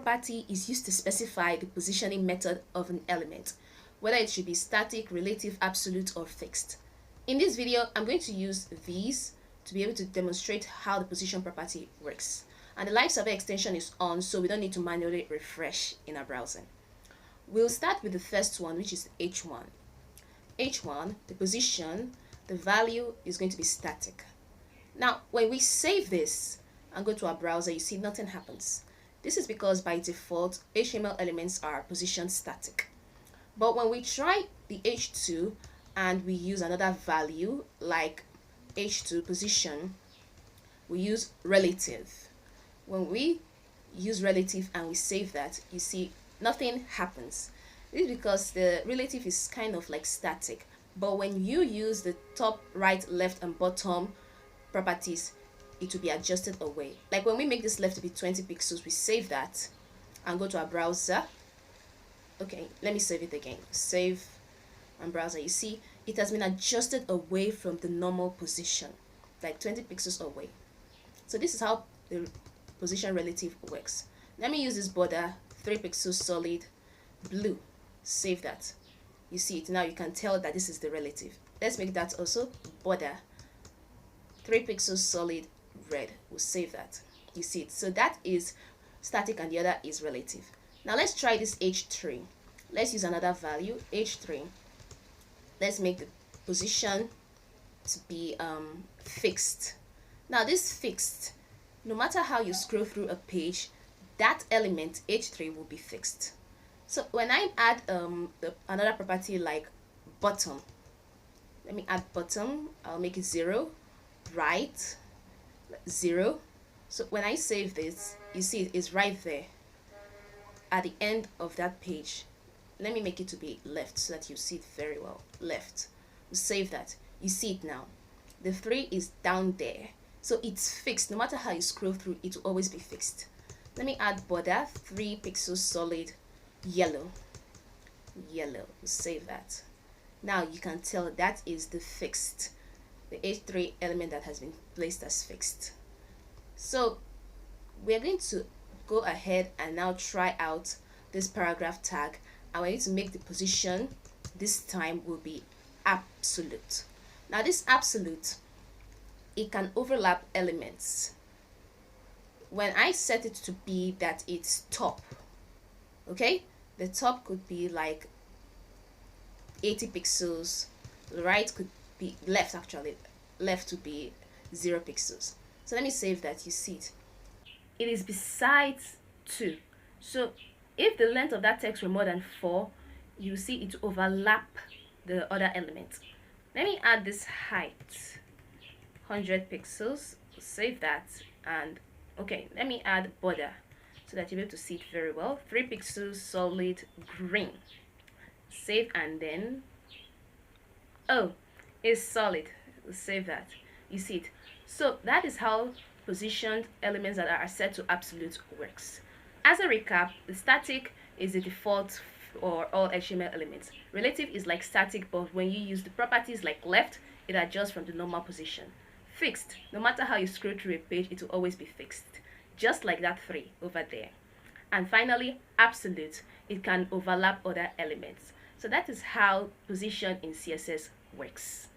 property is used to specify the positioning method of an element, whether it should be static, relative, absolute, or fixed. In this video, I'm going to use these to be able to demonstrate how the position property works. And the live survey extension is on, so we don't need to manually refresh in our browser. We'll start with the first one, which is H1. H1, the position, the value is going to be static. Now, when we save this and go to our browser, you see nothing happens. This is because by default, HTML elements are positioned static. But when we try the H2 and we use another value like H2 position, we use relative. When we use relative and we save that, you see nothing happens. This is because the relative is kind of like static. But when you use the top, right, left, and bottom properties, it will be adjusted away. Like when we make this left to be 20 pixels, we save that and go to our browser. Okay, let me save it again. Save and browser. You see, it has been adjusted away from the normal position, like 20 pixels away. So this is how the position relative works. Let me use this border, 3 pixels solid blue. Save that. You see it now. You can tell that this is the relative. Let's make that also border, 3 pixels solid red. We'll save that. You see it. So that is static and the other is relative. Now let's try this H3. Let's use another value, H3. Let's make the position to be fixed. Now this fixed, no matter how you scroll through a page, that element H3 will be fixed. So when I add another property like bottom, let me add bottom. I'll make it 0, right, 0. So when I save this, you see it's right there at the end of that page. Let me make it to be left so that you see it very well. Left. We'll save that. You see it now. The 3 is down there. So it's fixed. No matter how you scroll through, it will always be fixed. Let me add border, 3 pixels solid yellow. Yellow. We'll save that. Now you can tell that is the fixed, the H3 element that has been placed as fixed. So we're going to go ahead and now try out this paragraph tag, and we need to make the position this time will be absolute. Now this absolute, it can overlap elements. When I set it to be that it's top, okay, the top could be like 80 pixels, the right could be left, actually left to be 0 pixels. So let me save that. You see it, it is besides 2. So if the length of that text were more than 4, you see it overlap the other element. Let me add this height, 100 pixels. Save that. And okay, let me add border so that you'll be able to see it very well. 3 pixels solid green. Save, and then oh, it's solid. We'll save that. You see it. So that is how positioned elements that are set to absolute works. As a recap, the static is the default for all HTML elements. Relative is like static, but when you use the properties like left, it adjusts from the normal position. Fixed, no matter how you scroll through a page, it will always be fixed, just like that 3 over there. And finally, absolute, it can overlap other elements. So that is how position in CSS works.